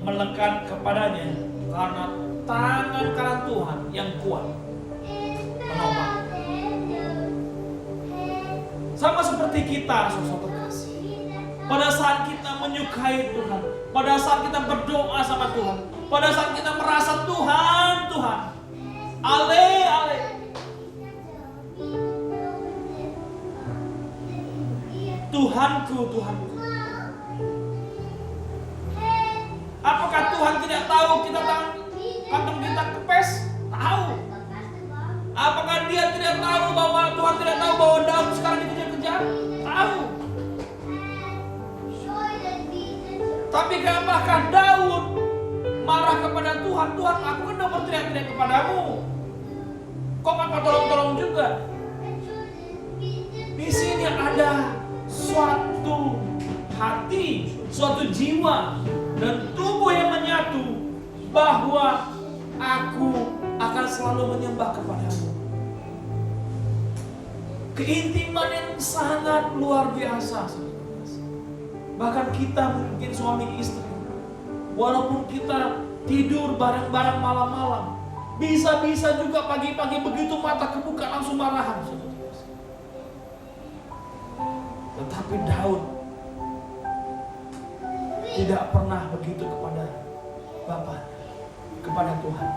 melekat kepadanya karena tangan kanan Tuhan yang kuat menopang. Sama seperti kita, saudara terkasih. Pada saat kita menyukai Tuhan, pada saat kita berdoa sama Tuhan, pada saat kita merasa Tuhan, ale, Tuhanku. Apakah Tuhan tidak tahu kita kantong kita kepes? Tahu. Apakah dia tidak tahu bahwa Tuhan tidak tahu bahwa Daud sekarang dikejar-kejar? Tahu. Tapi apakah Daud marah kepada Tuhan? Tuhan, aku kan udah berteriak-teriak kepadamu. Kok nggak tolong-tolong juga? Di sini ada suatu hati, suatu jiwa dan tubuh yang menyatu bahwa aku akan selalu menyembah kepadamu. Keintiman yang sangat luar biasa. Bahkan kita mungkin suami istri, walaupun kita tidur bareng-bareng malam-malam, bisa-bisa juga pagi-pagi begitu mata kebuka langsung marahan. Tetapi Daud tidak pernah begitu kepada Bapa, kepada Tuhan.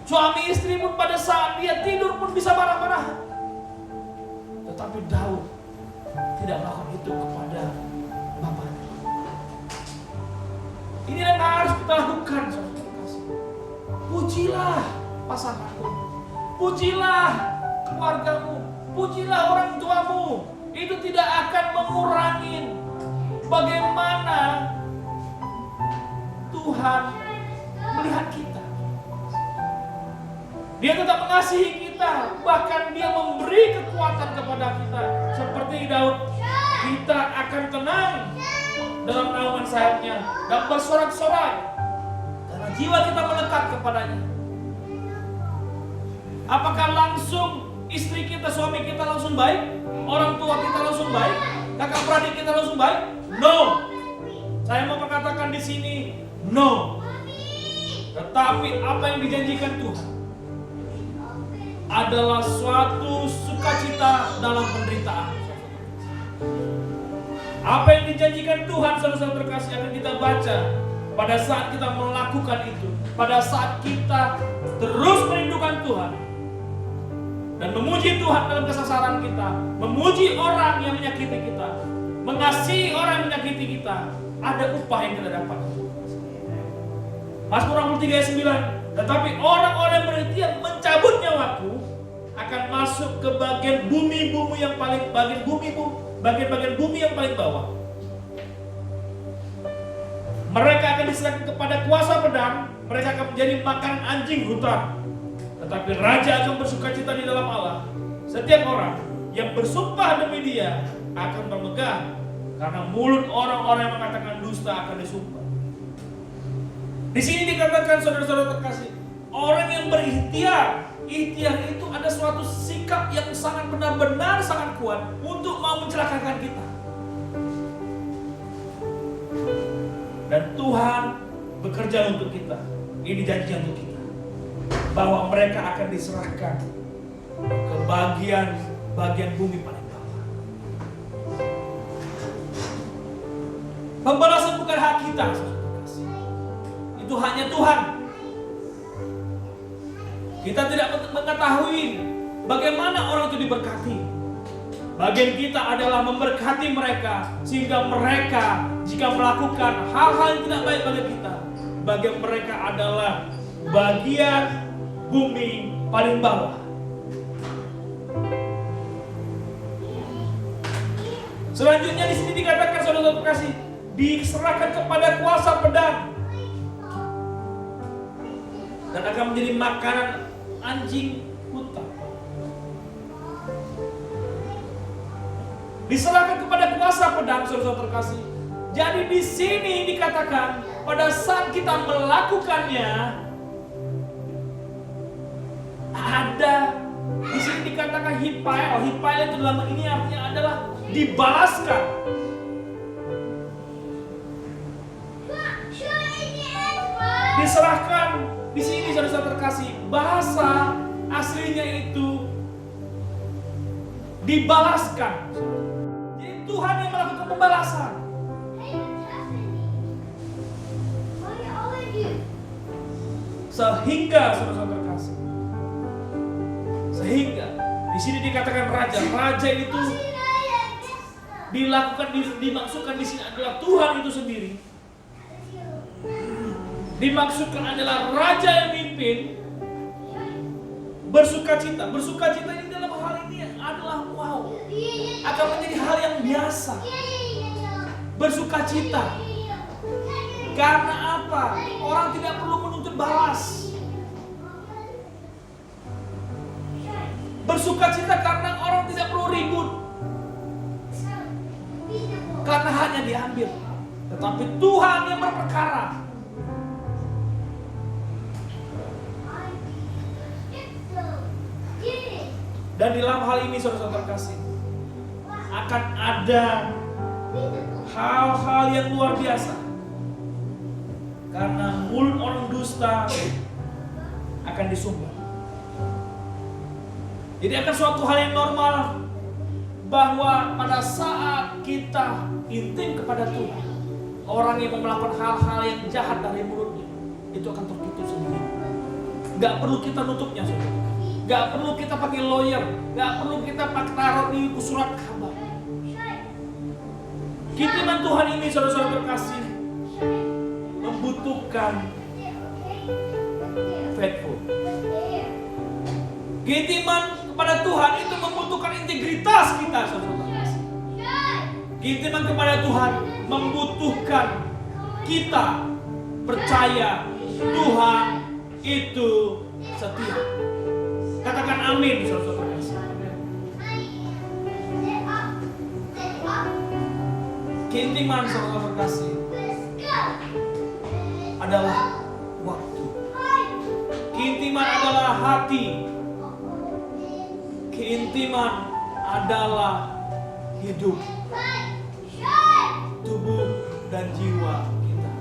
Suami istri pun pada saat dia tidur pun bisa marah-marah. Tetapi Daud tidak melakukan itu kepada Bapa. Ini yang harus kita lakukan, saudara. Pujilah pasanganmu, pujilah keluargamu, pujilah orang tuamu. Itu tidak akan mengurangi bagaimana Tuhan melihat kita. Dia tetap mengasihi kita, bahkan dia memberi kekuatan kepada kita. Seperti Daud, kita akan tenang dalam naungan sayapnya dan bersorak-sorai karena jiwa kita melekat kepadanya. Apakah langsung istri kita, suami kita langsung baik? Orang tua kita langsung baik? Kakak beradik kita langsung baik? No. Saya mau mengatakan di sini, no. Tetapi apa yang dijanjikan Tuhan adalah suatu sukacita dalam penderitaan. Apa yang dijanjikan Tuhan, saudara-saudara terkasih, akan kita baca pada saat kita melakukan itu, pada saat kita terus merindukan Tuhan dan memuji Tuhan dalam kesesaran kita, memuji orang yang menyakiti kita, mengasihi orang yang menyakiti kita, ada upah yang kita dapat. Mazmur 63 ayat 9, tetapi orang-orang yang mencabut nyawaku akan masuk ke bagian bumi-bumi yang paling bagian-bagian bumi yang paling bawah. Mereka akan diserahkan kepada kuasa pedang, mereka akan menjadi makanan anjing hutan. Tetapi raja akan bersukacita di dalam Allah. Setiap orang yang bersumpah demi dia akan bermegah, karena mulut orang-orang yang mengatakan dusta akan disumpah. Di sini dikatakan, saudara-saudara terkasih, orang yang berikhtiar. Ikhtiar itu ada suatu sikap yang sangat benar-benar sangat kuat untuk mau mencelakakan kita. Dan Tuhan bekerja untuk kita. Ini janji untuk kita, bahwa mereka akan diserahkan ke bagian bumi paling bawah. Pembalasan bukan hak kita, itu hanya Tuhan. Kita tidak mengetahui bagaimana orang itu diberkati. Bagian kita adalah memberkati mereka, sehingga mereka jika melakukan hal-hal yang tidak baik bagi kita, bagian mereka adalah bagian bumi paling bawah. Selanjutnya di sini dikatakan, saudara terkasih, diserahkan kepada kuasa pedang dan akan menjadi makanan anjing hutan. Diserahkan kepada kuasa pedang, saudara terkasih. Jadi di sini dikatakan pada saat kita melakukannya, ada di sini dikatakan hipael. Hipael itu dalam ini artinya adalah dibalaskan. Diserahkan di sini, saudara terkasih, bahasa aslinya itu dibalaskan. Jadi Tuhan yang melakukan pembalasan. Sehingga, saudara terkasih, sehingga di sini dikatakan raja itu dimaksudkan di sini adalah Tuhan itu sendiri. Dimaksudkan adalah raja yang mimpin bersukacita. Bersukacita ini dalam hal ini adalah akan menjadi hal yang biasa. Bersukacita. Karena apa? Orang tidak perlu menuntut balas. Bersukacita karena orang tidak perlu ribut. Karena hanya diambil. Tetapi Tuhan yang berperkara. Dan di dalam hal ini, saudara terkasih, akan ada hal-hal yang luar biasa. Karena mulut orang dusta akan disumpah. Jadi akan suatu hal yang normal, bahwa pada saat kita intim kepada Tuhan, orang yang melakukan hal-hal yang jahat dari mulutnya, itu akan tertutup sendiri. Gak perlu kita nutupnya, saudara. Gak perlu kita pakai lawyer, gak perlu kita pakai taruh di surat kabar. Kiriman Tuhan ini, saudara-saudara terkasih, membutuhkan faithful. Kiriman kepada Tuhan itu membutuhkan integritas kita, saudara terkasih. Kiriman kepada Tuhan membutuhkan kita percaya Tuhan itu setia. Katakan amin, saudara terkasih. Keintiman, saudara terkasih, adalah waktu. Keintiman adalah hati. Keintiman adalah hidup, tubuh dan jiwa kita.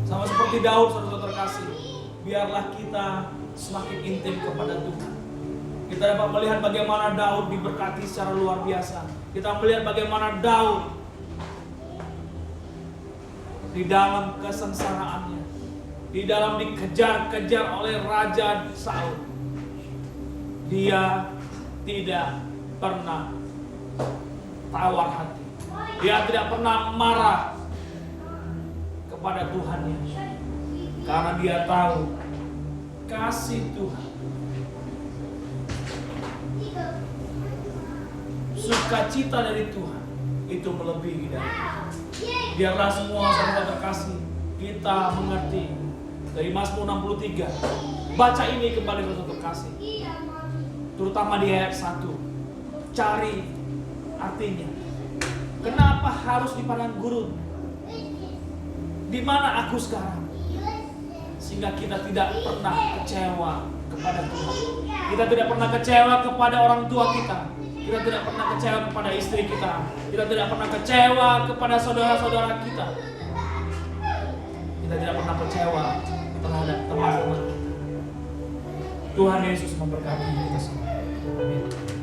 Sama seperti Daud, saudara terkasih, biarlah kita semakin intim kepada Tuhan. Kita dapat melihat bagaimana Daud diberkati secara luar biasa. Kita melihat bagaimana Daud di dalam kesengsaraannya, di dalam dikejar-kejar oleh Raja Saul, dia tidak pernah tawar hati. Dia tidak pernah marah kepada Tuhannya, karena dia tahu kasih Tuhan, sukacita dari Tuhan itu melebihi dari itu. Biarlah semua saudara terkasih kita mengerti dari Mazmur 63. Baca ini kembali saudara terkasih. Terutama di ayat 1. Cari artinya. Kenapa harus di padang gurun? Di mana aku sekarang? Sehingga kita tidak pernah kecewa kepada Tuhan. Kita tidak pernah kecewa kepada orang tua kita. Kita tidak pernah kecewa kepada istri kita. Kita tidak pernah kecewa kepada saudara-saudara kita. Kita tidak pernah kecewa terhadap teman-teman kita. Tuhan Yesus memberkati kita semua. Amin.